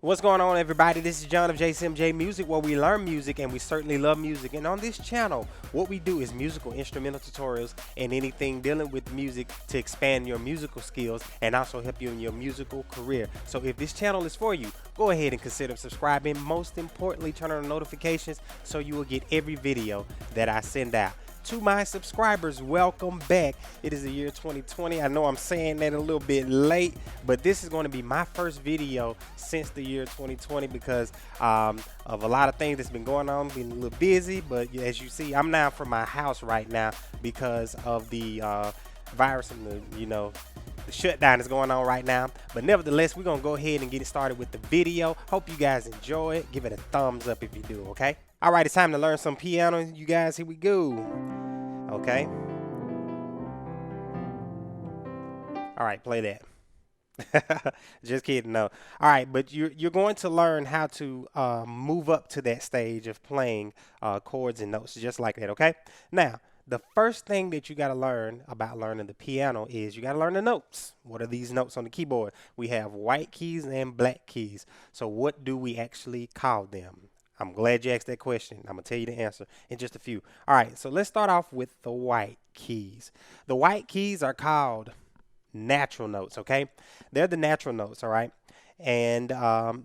What's going on, everybody? This is John of JCMJ Music, where we learn music and we certainly love music. And on this channel, what we do is musical instrumental tutorials and anything dealing with music to expand your musical skills and also help you in your musical career. So if this channel is for you, go ahead and consider subscribing. Most importantly, turn on notifications so you will get every video that I send out. To my subscribers, welcome back. It is the year 2020. I know I'm saying that a little bit late, but this is going to be my first video since the year 2020 because of a lot of things that's been going on. Been a little busy, but as you see, I'm now from my house right now because of the virus and the shutdown is going on right now. But nevertheless, we're gonna go ahead and get it started with the video. Hope you guys enjoy it. Give it a thumbs up if you do, okay? All right, it's time to learn some piano, you guys. Here we go. Okay. All right, play that. Just kidding, no. All right, but you're going to learn how to move up to that stage of playing chords and notes just like that, okay? Now, the first thing that you got to learn about learning the piano is you got to learn the notes. What are these notes on the keyboard? We have white keys and black keys. So what do we actually call them? I'm glad you asked that question. I'm going to tell you the answer in just a few. All right, so let's start off with the white keys. The white keys are called natural notes, okay? They're the natural notes, all right? And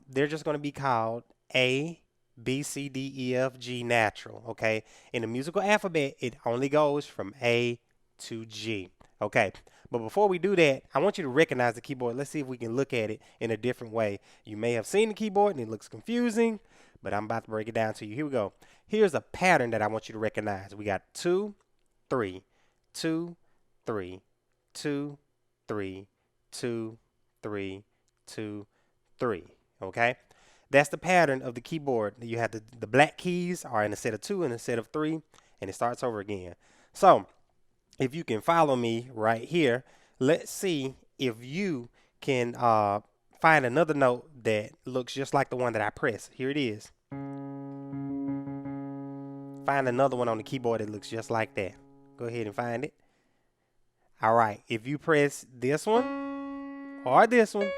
they're just going to be called A, B, C, D, E, F, G natural, okay? In the musical alphabet, it only goes from A to G, okay? But before we do that, I want you to recognize the keyboard. Let's see if we can look at it in a different way. You may have seen the keyboard and it looks confusing, but I'm about to break it down to you. Here we go. Here's a pattern that I want you to recognize. We got 2, 3, 2, 3, 2, 3, 2, 3, 2, 3, okay? That's the pattern of the keyboard. You have the black keys are in a set of 2 and a set of 3, and it starts over again. So if you can follow me right here, let's see if you can find another note that looks just like the one that I pressed. Here it is. Find another one on the keyboard that looks just like that. Go ahead and find it. All right. If you press this one, or this one,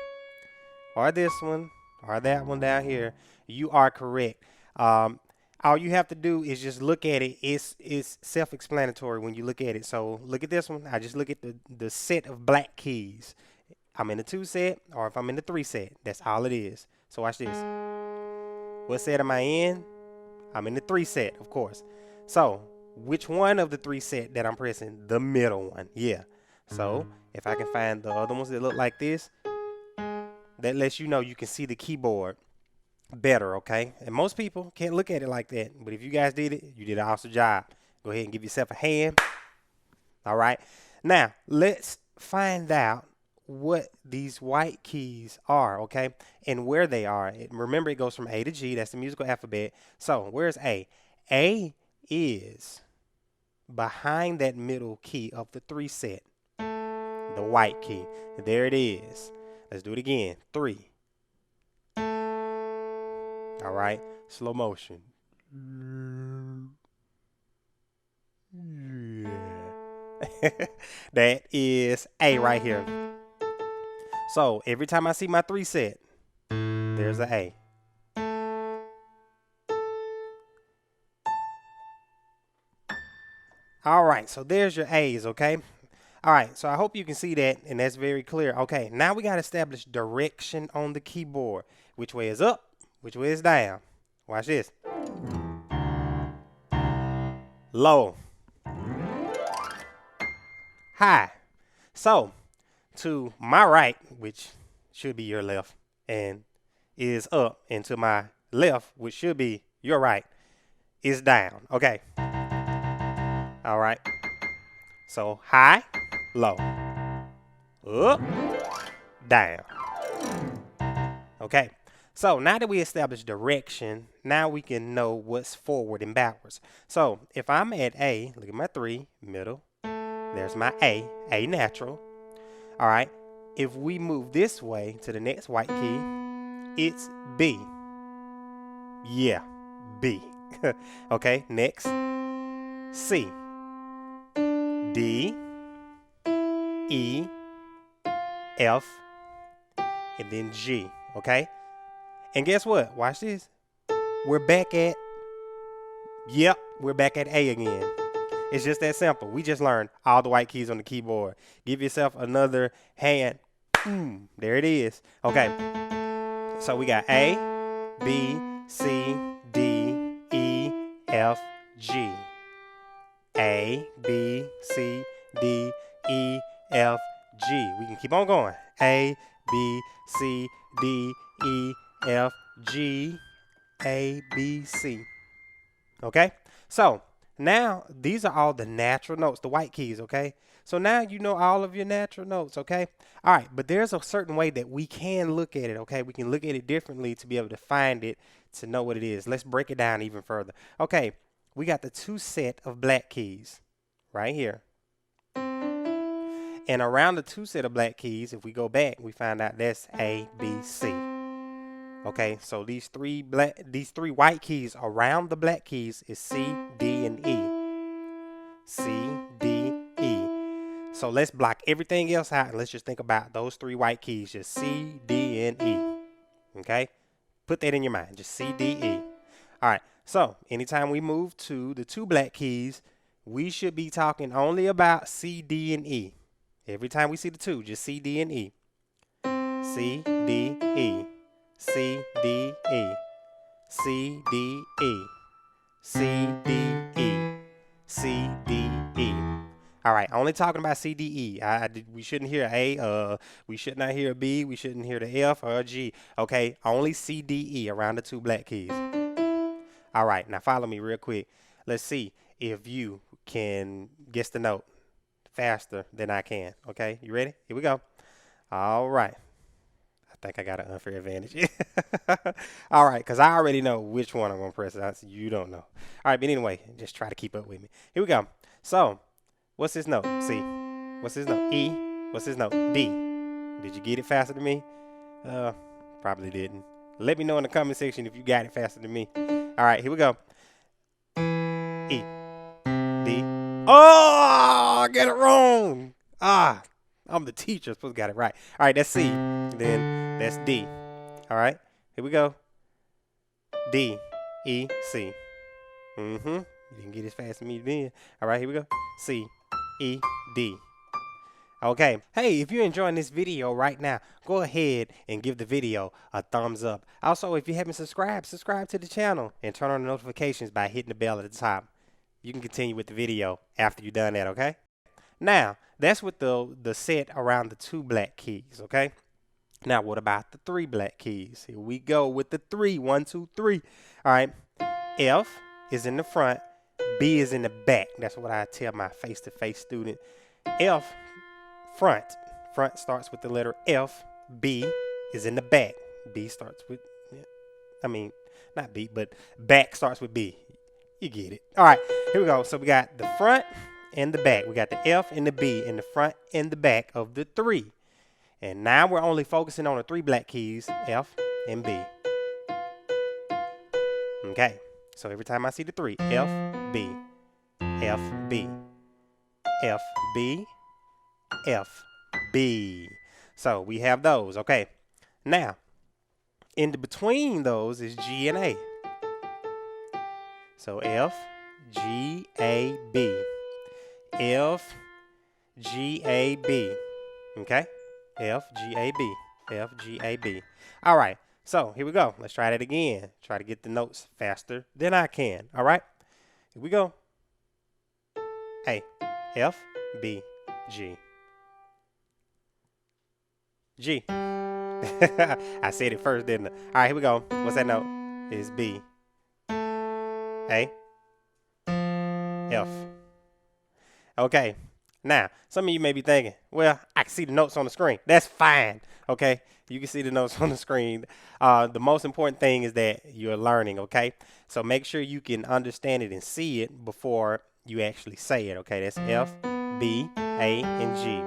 or this one, or that one down here, you are correct. All you have to do is just look at it. It's self-explanatory when you look at it. So look at this one. I just look at the set of black keys. I'm in the 2 set, or if I'm in the 3 set, that's all it is. So watch this. What set am I in? I'm in the 3 set, of course. So which one of the 3 set that I'm pressing? The middle one. Yeah. So if I can find the other ones that look like this, that lets you know you can see the keyboard better, okay? And most people can't look at it like that. But if you guys did it, you did an awesome job. Go ahead and give yourself a hand. All right. Now, let's find out what these white keys are, okay? And where they are. Remember, it goes from A to G. That's the musical alphabet. So, where's A? A is behind that middle key of the 3 set. The white key. There it is. Let's do it again. 3. All right. Slow motion. Yeah. That is A right here. So every time I see my 3 set, there's an A. All right. So there's your A's, okay? All right, so I hope you can see that, and that's very clear. Okay, now we got to establish direction on the keyboard. Which way is up? Which way is down? Watch this. Low. High. So, to my right, which should be your left, and is up, and to my left, which should be your right, is down. Okay. All right. So, high. Low, up, down. Okay, so now that we established direction, now we can know what's forward and backwards. So if I'm at A, look at my 3, middle, there's my A natural. All right, if we move this way to the next white key, it's B. Yeah, B. Okay, next, C, D, E, F, and then G, okay? And guess what? Watch this. We're back at, yep, we're back at A again. It's just that simple. We just learned all the white keys on the keyboard. Give yourself another hand. Boom. There it is. Okay. So we got A, B, C, D, E, F, G. A, B, C, D, E, F, G. We can keep on going. A, B, C, D, E, F, G. A, B, C. Okay? So now these are all the natural notes, the white keys, okay? So now you know all of your natural notes, okay? All right, but there's a certain way that we can look at it, okay? We can look at it differently to be able to find it, to know what it is. Let's break it down even further. Okay, we got the two set of black keys right here. And around the two set of black keys, if we go back, we find out that's A, B, C. Okay, so these three white keys around the black keys is C, D, and E. C, D, E. So let's block everything else out and let's just think about those three white keys, just C, D, and E. Okay, put that in your mind, just C, D, E. All right, so anytime we move to the two black keys, we should be talking only about C, D, and E. Every time we see the two, just C, D, and E. C, D, E. C, D, E. C, D, E. C, D, E. C, D, E. All right, only talking about C, D, E. We shouldn't hear A. We should not hear a B. We shouldn't hear the F or a G. Okay, only C, D, E around the two black keys. All right, now follow me real quick. Let's see if you can guess the note faster than I can. Okay, you ready? Here we go. All right. I think I got an unfair advantage. All right, because I already know which one I'm going to press. You don't know. All right, but anyway, just try to keep up with me. Here we go. So, what's this note? C. What's this note? E. What's this note? D. Did you get it faster than me? Probably didn't. Let me know in the comment section if you got it faster than me. All right, here we go. E. D. Oh, I got it wrong. I'm the teacher. Supposed to got it right. All right, that's C. Then that's D. All right, here we go. D, E, C. You didn't get as fast as me then. All right, here we go. C, E, D. Okay. Hey, if you're enjoying this video right now, go ahead and give the video a thumbs up. Also, if you haven't subscribed, subscribe to the channel and turn on the notifications by hitting the bell at the top. You can continue with the video after you've done that, okay? Now, that's with the set around the two black keys, okay? Now, what about the three black keys? Here we go with the three. 1, 2, 3. All right. F is in the front. B is in the back. That's what I tell my face-to-face student. F, front. Front starts with the letter F. B is in the back. B starts with, not B, but back starts with B. You get it. All right. Here we go. So we got the front and the back. We got the F and the B in the front and the back of the three. And now we're only focusing on the three black keys, F and B. Okay, so every time I see the three, F, B, F, B, F, B, F, B. So we have those, okay. Now, in between those is G and A. So F, G, A, B. F, G, A, B. Okay? F, G, A, B. F, G, A, B. All right. So here we go. Let's try that again. Try to get the notes faster than I can. All right. Here we go. A, F, B, G. G. I said it first, didn't I? All right, here we go. What's that note? It's B. A. F. Okay. Now, some of you may be thinking, well, I can see the notes on the screen. That's fine. Okay. You can see the notes on the screen. The most important thing is that you're learning. Okay. So make sure you can understand it and see it before you actually say it. Okay. That's F, B, A, and G.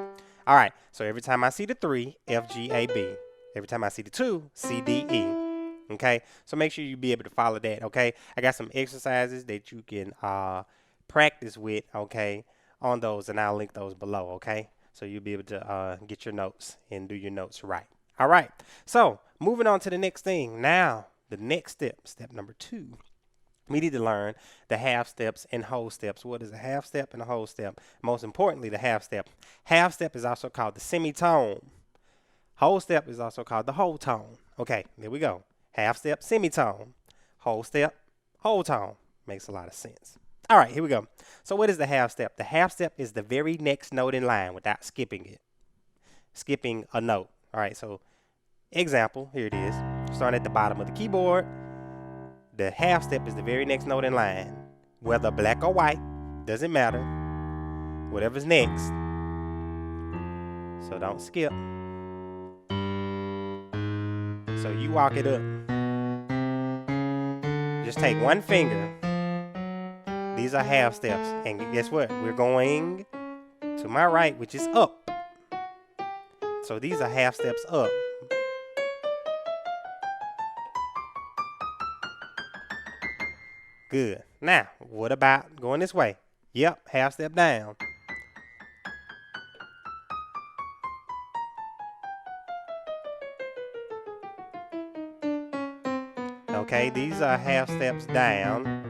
All right. So every time I see the 3, F, G, A, B. Every time I see the 2, C, D, E. Okay. So make sure you be able to follow that. Okay. I got some exercises that you can practice with. Okay. On those, and I'll link those below. Okay. So you'll be able to get your notes and do your notes right. All right. So moving on to the next thing. Now, the next step, step number 2. We need to learn the half steps and whole steps. What is a half step and a whole step? Most importantly, the half step. Half step is also called the semitone. Whole step is also called the whole tone. Okay, there we go. Half step, semitone. Whole step, whole tone. Makes a lot of sense. All right, here we go. So what is the half step? The half step is the very next note in line without skipping it. Skipping a note. All right, so example, here it is. Starting at the bottom of the keyboard. The half step is the very next note in line. Whether black or white, doesn't matter. Whatever's next. So don't skip. So you walk it up. Just take one finger. These are half steps. And guess what? We're going to my right, which is up. So these are half steps up. Good. Now, what about going this way? Yep, half step down. Okay, these are half steps down.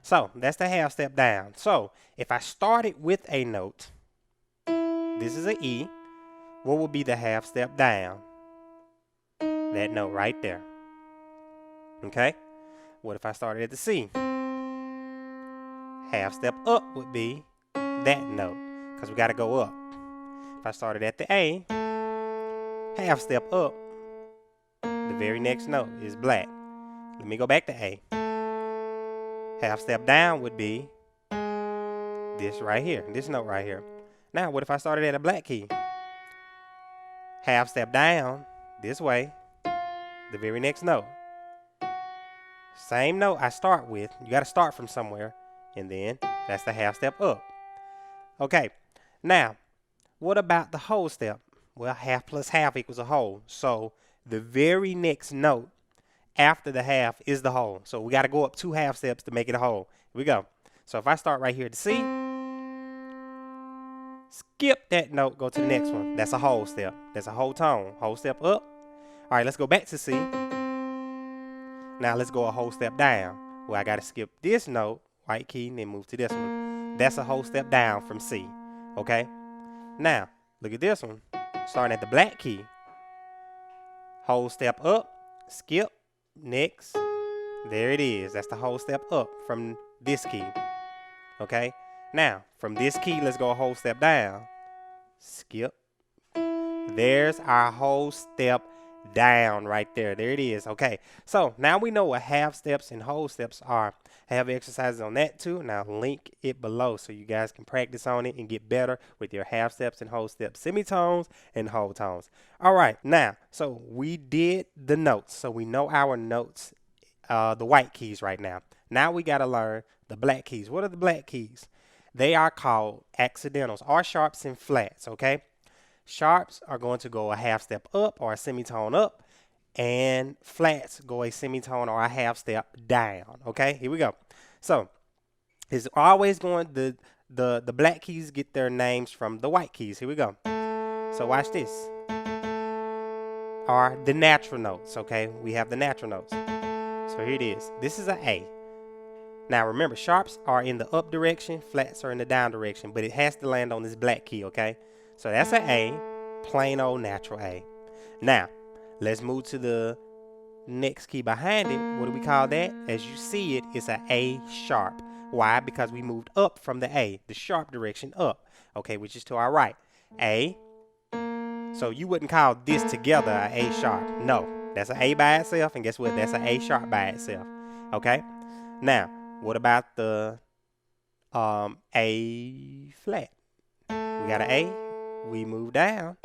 So, that's the half step down. So, if I started with a note, this is an E, what would be the half step down? That note right there. Okay? What if I started at the C? Half step up would be that note, because we got to go up. If I started at the A, half step up, the very next note is black. Let me go back to A. Half step down would be this right here, this note right here. Now, what if I started at a black key? Half step down, this way, the very next note. Same note I start with. You got to start from somewhere, and then that's the half step up. Okay, now, what about the whole step? Well, half plus half equals a whole. So the very next note after the half is the whole. So we got to go up 2 half steps to make it a whole. Here we go. So if I start right here at the C, skip that note, go to the next one. That's a whole step. That's a whole tone. Whole step up. All right, let's go back to C. Now let's go a whole step down. Well, I got to skip this note, white key, and then move to this one. That's a whole step down from C. Okay? Now, look at this one. Starting at the black key. Whole step up, skip, next. There it is. That's the whole step up from this key. Okay? Now, from this key, let's go a whole step down. Skip. There's our whole step down right there. There it is. Okay, so now we know what half steps and whole steps are. I have exercises on that too, and I'll link it below so you guys can practice on it and get better with your half steps and whole steps, semitones and whole tones. All right, now, so we did the notes, so we know our notes, the white keys right now. Now we got to learn the black keys. What are the black keys? They are called accidentals, or sharps and flats. Okay, sharps are going to go a half step up or a semitone up, and flats go a semitone or a half step down. Okay, here we go. So it's always going, the black keys get their names from the white keys. Here we go. So watch this. Are the natural notes. Okay, we have the natural notes. So here it is. This is an A. Now remember, sharps are in the up direction, flats are in the down direction, but it has to land on this black key. Okay, so that's an A, plain old natural A. Now, let's move to the next key behind it. What do we call that? As you see it, it's an A sharp. Why? Because we moved up from the A, the sharp direction up, okay, which is to our right. A. So you wouldn't call this together an A sharp. No, that's an A by itself, and guess what? That's an A sharp by itself, okay? Now, what about the A flat? We got an A. We move down.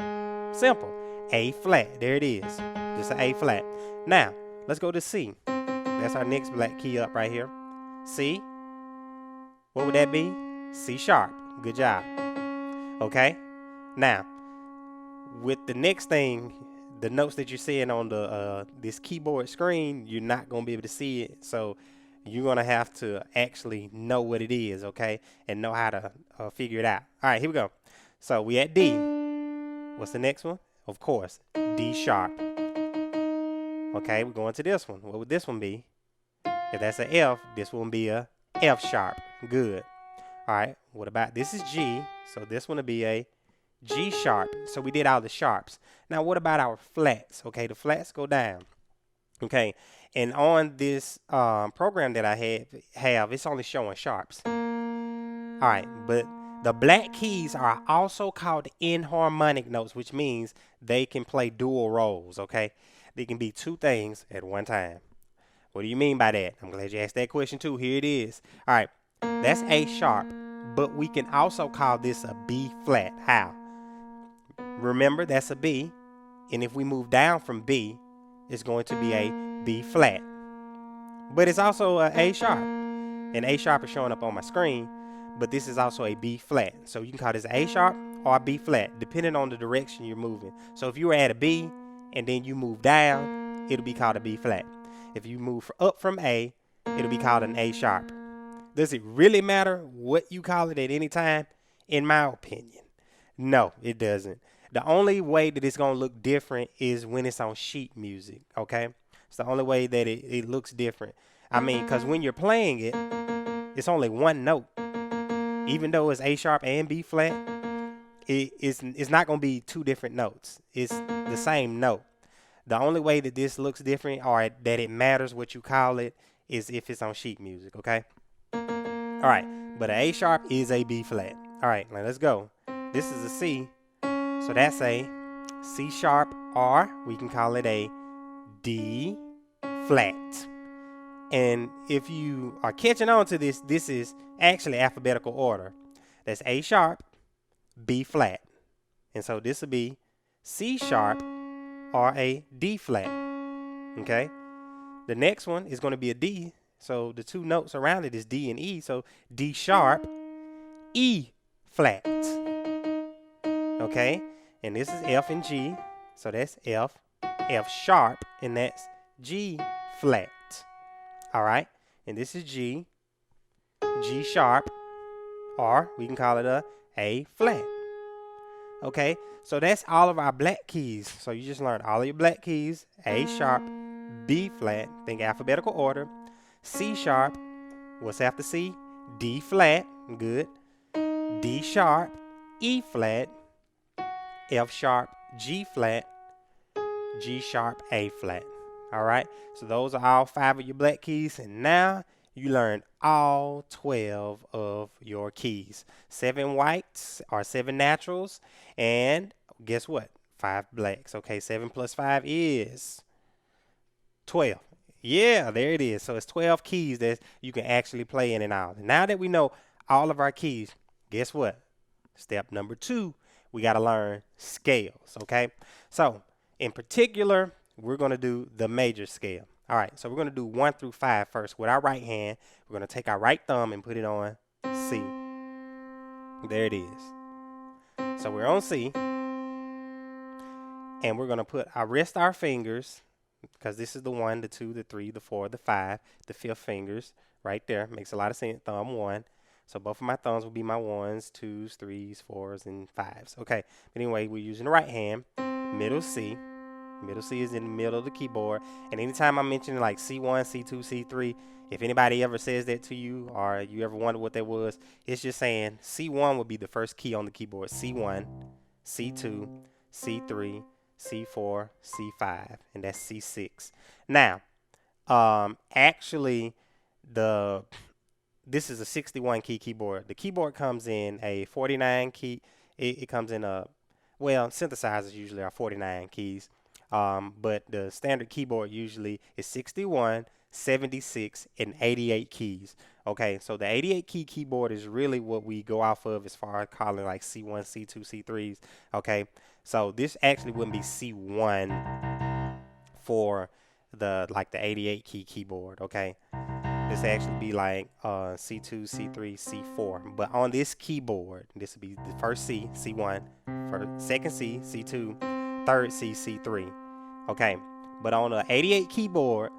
Simple. A flat. There it is. Just an A flat. Now, let's go to C. That's our next black key up right here. C. What would that be? C sharp. Good job. Okay? Now, with the next thing, the notes that you're seeing on the this keyboard screen, you're not going to be able to see it. So you're going to have to actually know what it is, okay? And know how to figure it out. All right, here we go. So we at D. What's the next one? Of course, D sharp. Okay, we're going to this one. What would this one be? If that's an F, this one would be a F sharp. Good. All right, what about this is G, so this one would be a G sharp. So we did all the sharps. Now what about our flats? Okay, the flats go down. Okay, and on this program that I have, it's only showing sharps. All right, but the black keys are also called enharmonic notes, which means they can play dual roles, okay? They can be two things at one time. What do you mean by that? I'm glad you asked that question too. Here it is. All right, that's A sharp, but we can also call this a B flat. How? Remember, that's a B, and if we move down from B, it's going to be a B flat. But it's also a A sharp, and A sharp is showing up on my screen, but this is also a B flat. So you can call this A sharp or a B flat, depending on the direction you're moving. So if you were at a B and then you move down, it'll be called a B flat. If you move up from A, it'll be called an A sharp. Does it really matter what you call it at any time? In my opinion, no, it doesn't. The only way that it's going to look different is when it's on sheet music, okay? It's the only way that it looks different. I mean, because when you're playing it, it's only one note. Even though it's A sharp and B flat, it's not going to be two different notes. It's the same note. The only way that this looks different or that it matters what you call it is if it's on sheet music, okay? All right, but an A sharp is a B flat. All right, now let's go. This is a C, so that's a C sharp, or we can call it a D flat. And if you are catching on to this, this is actually alphabetical order. That's A sharp, B flat. And so this will be C sharp or a D flat. Okay? The next one is going to be a D. So the two notes around it is D and E. So D sharp, E flat. Okay? And this is F and G. So that's F, F sharp, and that's G flat. All right? And this is G, G sharp, or we can call it a flat. Okay? So that's all of our black keys. So you just learned all of your black keys. A sharp, B flat, think alphabetical order. C sharp, what's after C? D flat, good. D sharp, E flat, F sharp, G flat, G sharp, A flat. All right, so those are all 5 of your black keys, and now you learned all 12 of your keys. 7 whites or 7 naturals, and guess what? 5 blacks. Okay, 7 plus 5 is 12. Yeah, there it is. So it's 12 keys that you can actually play in and out. And now that we know all of our keys, guess what? Step number 2, we got to learn scales, okay? So in particular, we're going to do the major scale. All right, so we're going to do 1 through 5 first. With our right hand, we're going to take our right thumb and put it on C. There it is. So we're on C. And we're going to rest our fingers, because this is the 1, the 2, the 3, the 4, the 5, the 5th fingers right there. Makes a lot of sense. Thumb 1. So both of my thumbs will be my 1s, 2s, 3s, 4s, and 5s. Okay, but anyway, we're using the right hand. Middle C. Middle C is in the middle of the keyboard. And anytime I'm mentioning like C1, C2, C3, if anybody ever says that to you or you ever wonder what that was, it's just saying C1 would be the first key on the keyboard. C1, C2, C3, C4, C5, and that's C6. Now, actually, this is a 61 key keyboard. The keyboard comes in a 49 key. It comes in synthesizers usually are 49 keys. But the standard keyboard usually is 61, 76, and 88 keys. Okay, so the 88 key keyboard is really what we go off of as far as calling like C1, C2, C3s. Okay, so this actually wouldn't be C1 for the 88 key keyboard. Okay, this actually be like C2, C3, C4. But on this keyboard, this would be the first C, C1, second C, C2, third C, C3. Okay, but on the 88 keyboard,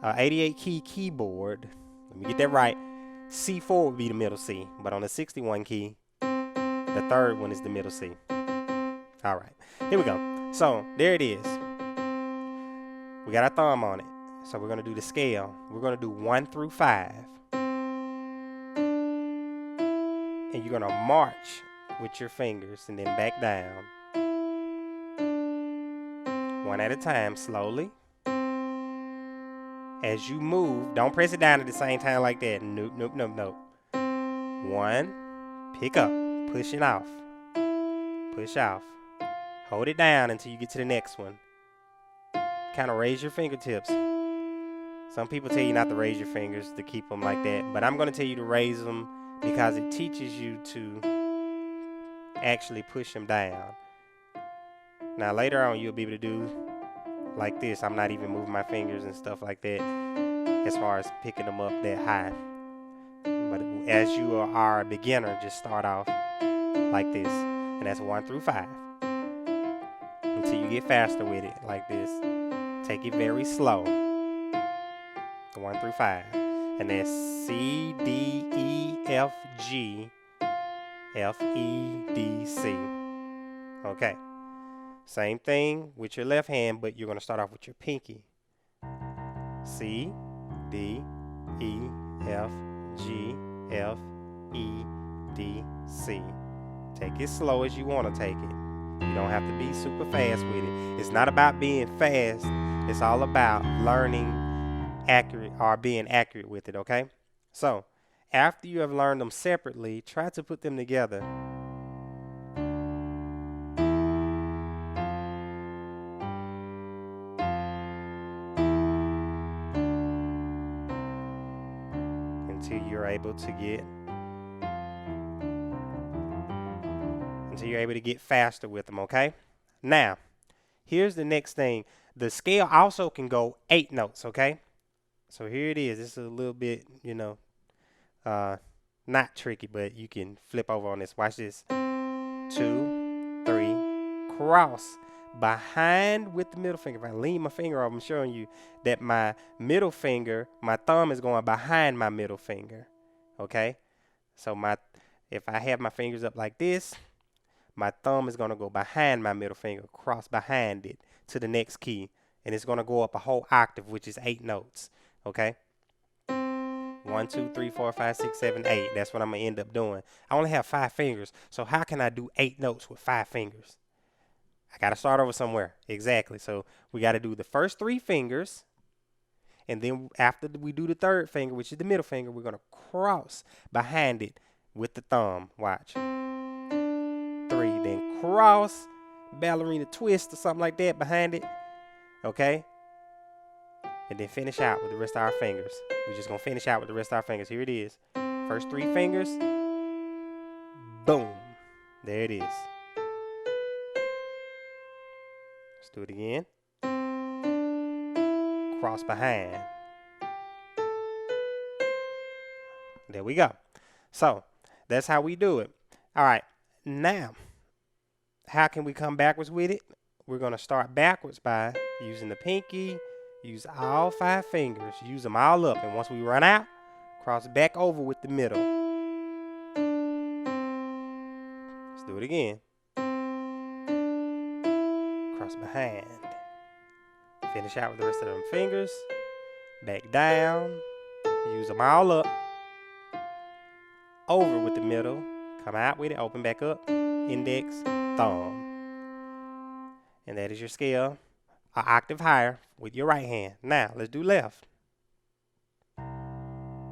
88 key keyboard, let me get that right, C4 would be the middle C, but on the 61 key, the third one is the middle C. All All right, here we go. So there it is. We got our thumb on it. So we're going to do the scale. We're going to do 1 through 5. And you're going to march with your fingers and then back down. One at a time, slowly. As you move, don't press it down at the same time like that. Nope, nope, nope, nope. 1, pick up, push it off. Push off. Hold it down until you get to the next one. Kind of raise your fingertips. Some people tell you not to raise your fingers, to keep them like that, but I'm going to tell you to raise them because it teaches you to actually push them down. Now later on you'll be able to do like this. I'm not even moving my fingers and stuff like that as far as picking them up that high. But as you are a beginner, just start off like this, and that's 1 through 5 until you get faster with it like this. Take it very slow. 1 through 5, and that's C, D, E, F, G, F, E, D, C. Okay. Same thing with your left hand, but you're going to start off with your pinky. C, D, E, F, G, F, E, D, C. Take it slow as you want to take it. You don't have to be super fast with it. It's not about being fast. It's all about learning accurate or being accurate with it, okay? So, after you have learned them separately, try to put them together. Until you're able to get faster with them, okay? Now, here's the next thing. The scale also can go 8 notes, okay? So here it is. This is a little bit, not tricky, but you can flip over on this. Watch this. 2, 3, cross behind with the middle finger. If I lean my finger over, I'm showing you that my middle finger, my thumb is going behind my middle finger. Okay? So if I have my fingers up like this, my thumb is going to go behind my middle finger, cross behind it to the next key. And it's going to go up a whole octave, which is 8 notes. Okay? 1, 2, 3, 4, 5, 6, 7, 8. That's what I'm going to end up doing. I only have 5 fingers. So how can I do 8 notes with 5 fingers? I got to start over somewhere. Exactly. So we got to do the first 3 fingers. And then after we do the third finger, which is the middle finger, we're going to cross behind it with the thumb. Watch. 3. Then cross, ballerina twist or something like that behind it. Okay? And then finish out with the rest of our fingers. We're just going to finish out with the rest of our fingers. Here it is. First 3 fingers. Boom. There it is. Let's do it again. Cross behind. There we go. So, that's how we do it. All right. Now, how can we come backwards with it? We're going to start backwards by using the pinky. Use all 5 fingers. Use them all up. And once we run out, cross back over with the middle. Let's do it again. Cross behind. Finish out with the rest of them fingers. Back down. Use them all up. Over with the middle. Come out with it. Open back up. Index, thumb. And that is your scale. An octave higher with your right hand. Now, let's do left.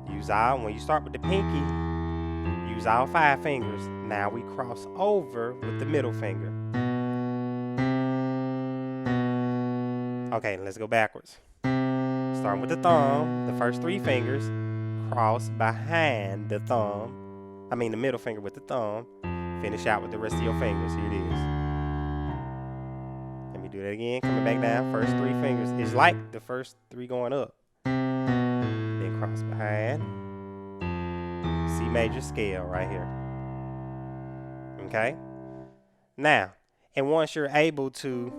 When you start with the pinky, use all 5 fingers. Now we cross over with the middle finger. Okay, let's go backwards. Starting with the thumb, the first 3 fingers, cross behind the thumb. The middle finger with the thumb. Finish out with the rest of your fingers. Here it is. Let me do that again. Coming back down. First 3 fingers. It's like the first 3 going up. Then cross behind. C major scale right here. Okay? Now, and once you're able to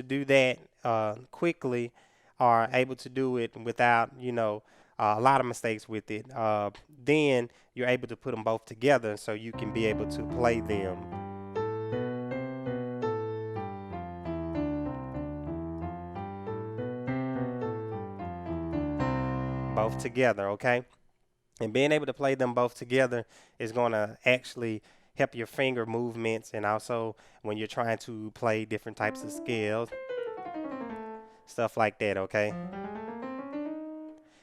do that quickly, or able to do it without, a lot of mistakes with it, then you're able to put them both together so you can be able to play them both together, okay? And being able to play them both together is going to actually help your finger movements, and also when you're trying to play different types of scales, stuff like that, okay?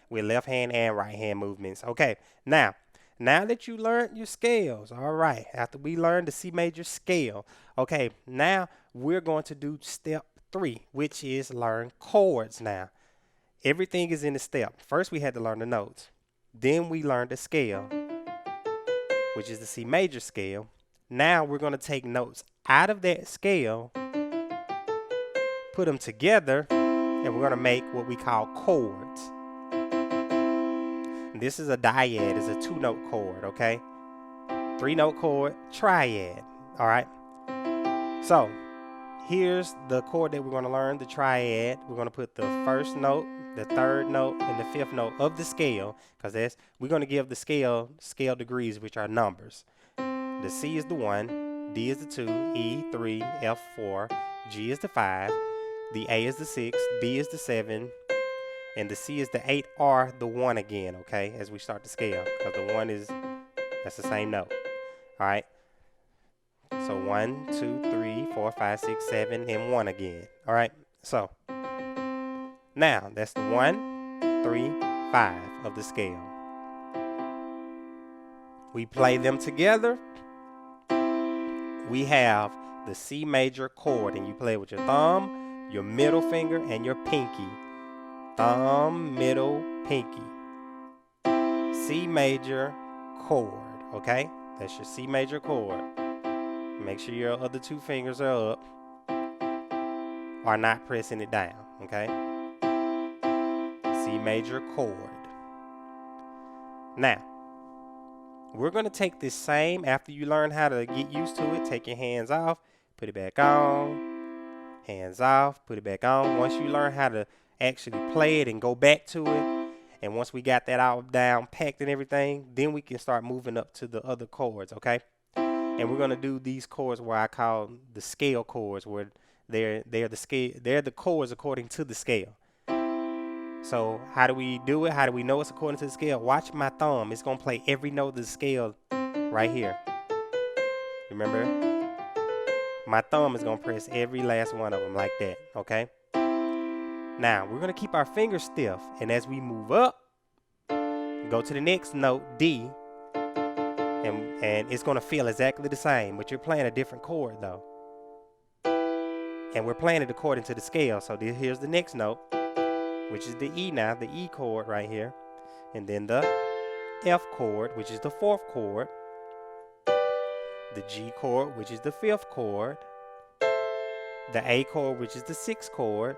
With left hand and right hand movements. Okay, now that you learned your scales, all right, after we learned the C major scale, okay, now we're going to do step 3, which is learn chords. Now everything is in the step. First we had to learn the notes, then we learned the scale, which is the C major scale. Now we're going to take notes out of that scale, put them together, and we're going to make what we call chords. This is a dyad, it's a 2-note chord, okay? 3-note chord, triad, all right? So here's the chord that we're going to learn, the triad. We're going to put the first note, the third note, and the 5th note of the scale, because we're going to give the scale degrees, which are numbers. The C is the 1, D is the 2, E 3, F 4, G is the 5, the A is the 6, B is the 7, and the C is the 8 or the 1 again, okay, as we start the scale, because the 1 that's the same note. All right. So 1, 2, 3, 4, 5, 6, 7, and 1 again. All right. So now that's the 1, 3, 5 of the scale. We play them together. We have the C major chord, and you play with your thumb, your middle finger, and your pinky. Thumb, middle, pinky. C major chord, okay? That's your C major chord. Make sure your other 2 fingers are up, or not pressing it down, okay? C major chord. Now, we're going to take this same, after you learn how to get used to it, take your hands off, put it back on, hands off, put it back on. Once you learn how to actually play it and go back to it, and once we got that all down, packed and everything, then we can start moving up to the other chords, okay? And we're going to do these chords where I call the scale chords, where they're the chords according to the scale. So how do we do it? How do we know it's according to the scale? Watch my thumb. It's going to play every note of the scale right here. Remember? My thumb is going to press every last one of them like that, okay? Now, we're going to keep our fingers stiff. And as we move up, go to the next note, D. And it's going to feel exactly the same, but you're playing a different chord, though. And we're playing it according to the scale. So here's the next note, which is the E now, the E chord right here. And then the F chord, which is the 4th chord. The G chord, which is the 5th chord. The A chord, which is the 6th chord.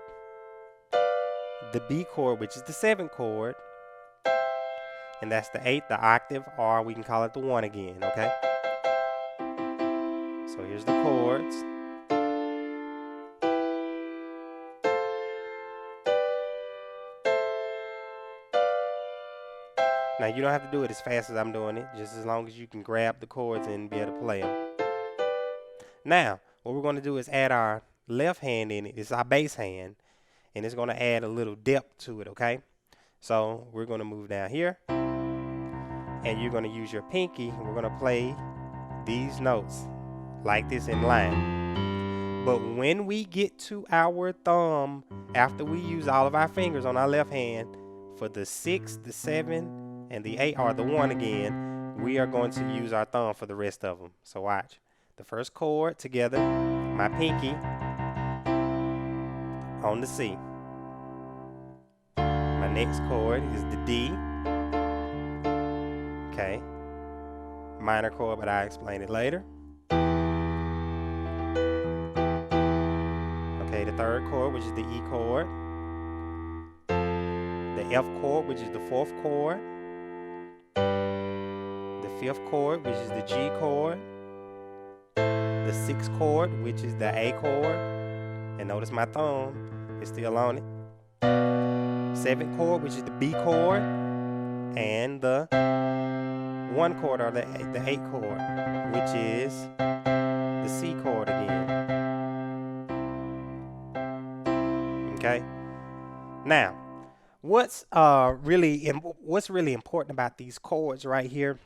The B chord, which is the 7th chord. And that's the 8th, the octave, or we can call it the 1 again, okay? So here's the chords. Now you don't have to do it as fast as I'm doing it, just as long as you can grab the chords and be able to play them. Now, what we're going to do is add our left hand in it. It's our bass hand, and it's going to add a little depth to it, okay? So we're going to move down here, and you're going to use your pinky, and we're going to play these notes like this in line. But when we get to our thumb, after we use all of our fingers on our left hand, for the 6, the 7, and the 8, or the 1 again, we are going to use our thumb for the rest of them. So watch. The first chord together, my pinky on the C. My next chord is the D. Okay. Minor chord, but I'll explain it later. Okay, the third chord, which is the E chord. The F chord, which is the 4th chord. The 5th chord, which is the G chord. The 6th chord, which is the A chord. And notice my thumb is still on it. 7th chord, which is the B chord. And the one chord or the 8 chord, which is the C chord again. Okay. Now, what's really important about these chords right here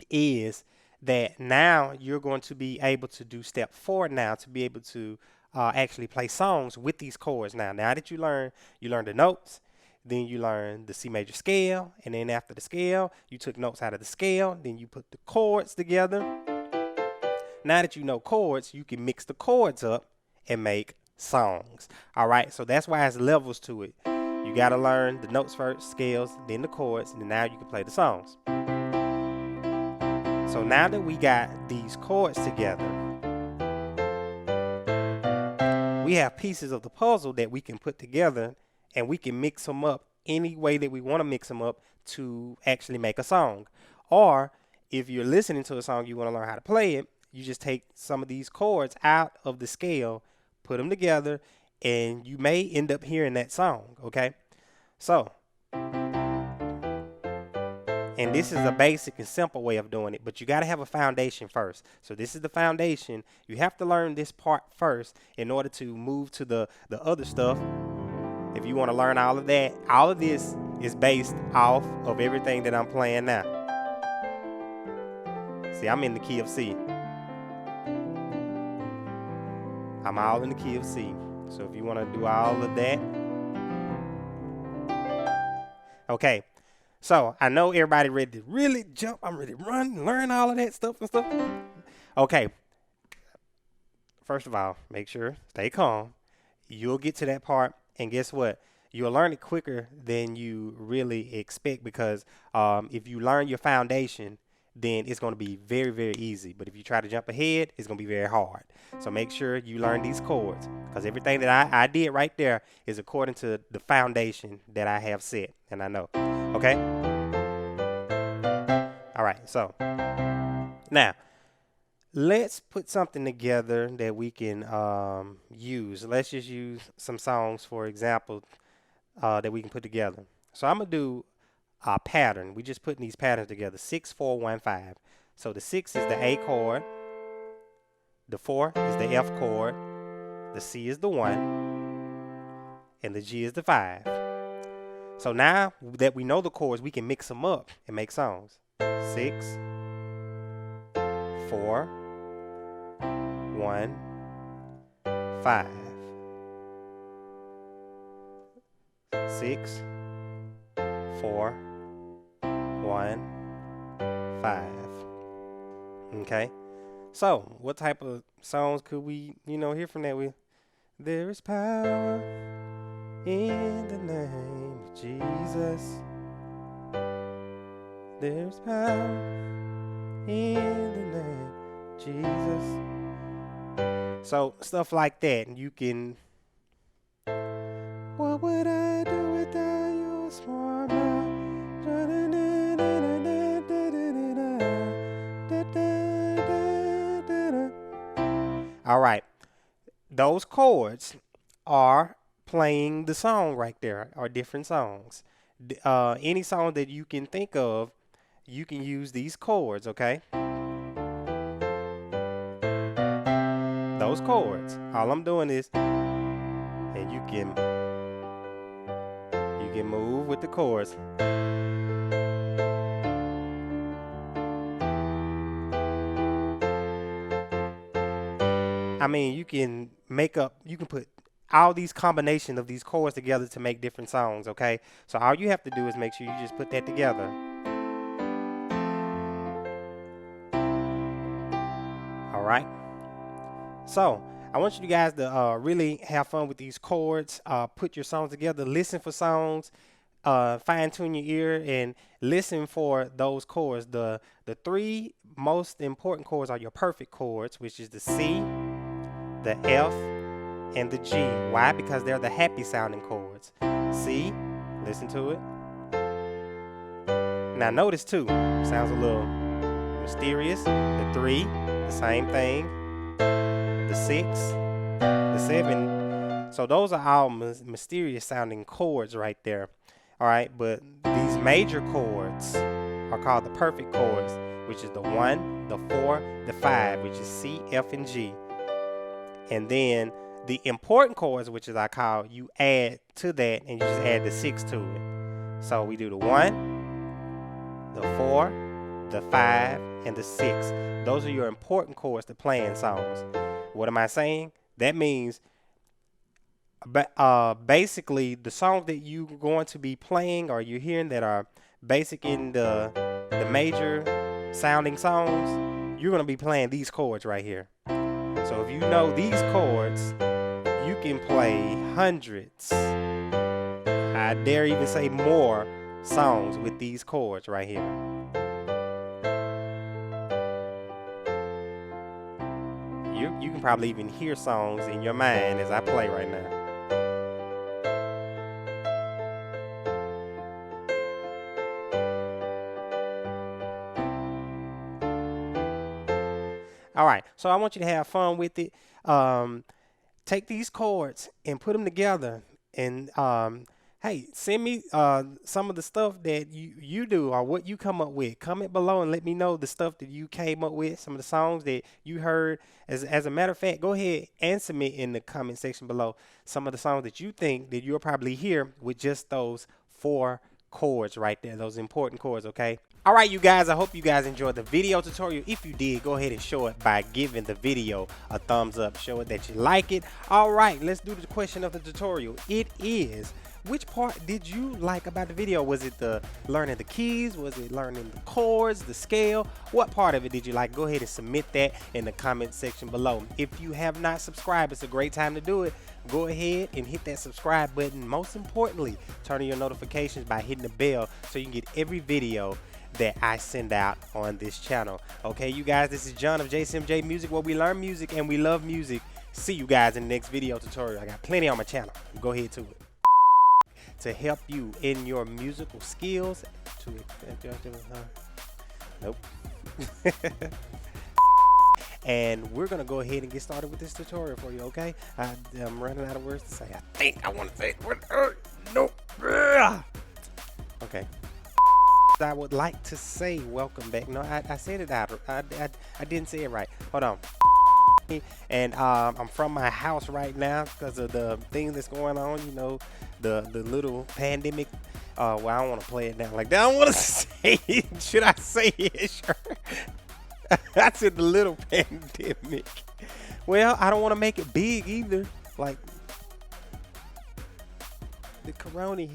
is that now you're going to be able to do step 4 now to be able to actually play songs with these chords. Now that you learn the notes, then you learn the C major scale, and then after the scale, you took notes out of the scale, then you put the chords together. Now that you know chords, you can mix the chords up and make songs. All right, so that's why there's levels to it. You got to learn the notes first, scales, then the chords, and then now you can play the songs. So now that we got these chords together, we have pieces of the puzzle that we can put together, and we can mix them up any way that we want to mix them up to actually make a song. Or if you're listening to a song, you want to learn how to play it, you just take some of these chords out of the scale, put them together, and you may end up hearing that song. Okay, so, and this is a basic and simple way of doing it, but you got to have a foundation first. So this is the foundation. You have to learn this part first in order to move to the other stuff. If you want to learn all of that, all of this is based off of everything that I'm playing now. See, I'm in the key of C. I'm all in the key of C. So if you want to do all of that. Okay. So I know everybody ready to really jump. I'm ready to run, learn all of that stuff and stuff. Okay. First of all, make sure, stay calm. You'll get to that part, and guess what? You'll learn it quicker than you really expect, because if you learn your foundation, then it's going to be very, very easy. But if you try to jump ahead, it's going to be very hard. So make sure you learn these chords, because everything that I did right there is according to the foundation that I have set, and I know. Okay? All right, so now let's put something together that we can use. Let's just use some songs, for example, that we can put together. So I'm going to do a pattern. We just putting these patterns together. 6, 4, 1, 5. So the 6 is the A chord. The 4 is the F chord. The C is the 1. And the G is the 5. So now that we know the chords, we can mix them up and make songs. 6, 4, 1, 5. 6, 4, 1, 5. Okay. So what type of songs could we, hear from that? There is power in the name of Jesus. There's power in the name of Jesus. So stuff like that, and you can. What would I do without your smart mouth? All right, those chords are playing the song right there, or different songs. Any song that you can think of, you can use these chords, okay? Those chords. All I'm doing is, and you can move with the chords. I mean, you can put all these combinations of these chords together to make different songs, okay? So all you have to do is make sure you just put that together. All right. So I want you guys to really have fun with these chords. Put your songs together. Listen for songs. Fine tune your ear and listen for those chords. The 3 most important chords are your perfect chords, which is the C, the F, and the G. Why? Because they're the happy sounding chords. C, listen to it. Now notice too, sounds a little mysterious. The 3, the same thing. The 6, the 7. So those are all mysterious sounding chords right there. All right, but these major chords, are called the perfect chords, which is the 1, the 4, the 5, which is C, F, and G. And then the important chords, which is I call, you add to that and you just add the 6 to it. So we do the 1, the 4, the 5, and the 6. Those are your important chords to play in songs. What am I saying? That means basically the songs that you're going to be playing or you're hearing that are basic in the major sounding songs, you're going to be playing these chords right here. So if you know these chords, you can play hundreds, I dare even say more songs with these chords right here. You can probably even hear songs in your mind as I play right now. All right, so I want you to have fun with it. Take these chords and put them together, and hey, send me some of the stuff that you do or what you come up with. Comment below and let me know the stuff that you came up with, some of the songs that you heard. As a matter of fact, go ahead and submit in the comment section below some of the songs that you think that you'll probably hear with just those 4 chords right there, those important chords, okay? All right, you guys, I hope you guys enjoyed the video tutorial. If you did, go ahead and show it by giving the video a thumbs up. Show it that you like it. All right, let's do the question of the tutorial. It is, which part did you like about the video? Was it the learning the keys? Was it learning the chords, the scale? What part of it did you like? Go ahead and submit that in the comment section below. If you have not subscribed, it's a great time to do it. Go ahead and hit that subscribe button. Most importantly, turn on your notifications by hitting the bell so you can get every video that I send out on this channel. Okay, you guys, this is John of JCMJ Music, where we learn music and we love music. See you guys in the next video tutorial. I got plenty on my channel. Go ahead to it. To help you in your musical skills. Nope. And we're gonna go ahead and get started with this tutorial for you, okay? I'm running out of words to say. I think I want to say it. Nope. Okay. I would like to say welcome back. No, I said it out. I didn't say it right. Hold on. And I'm from my house right now because of the thing that's going on. You know, the little pandemic. Well, I don't want to play it down like that. I don't want to say it. Should I say it? Sure. I said the little pandemic. Well, I don't want to make it big either. Like the corona.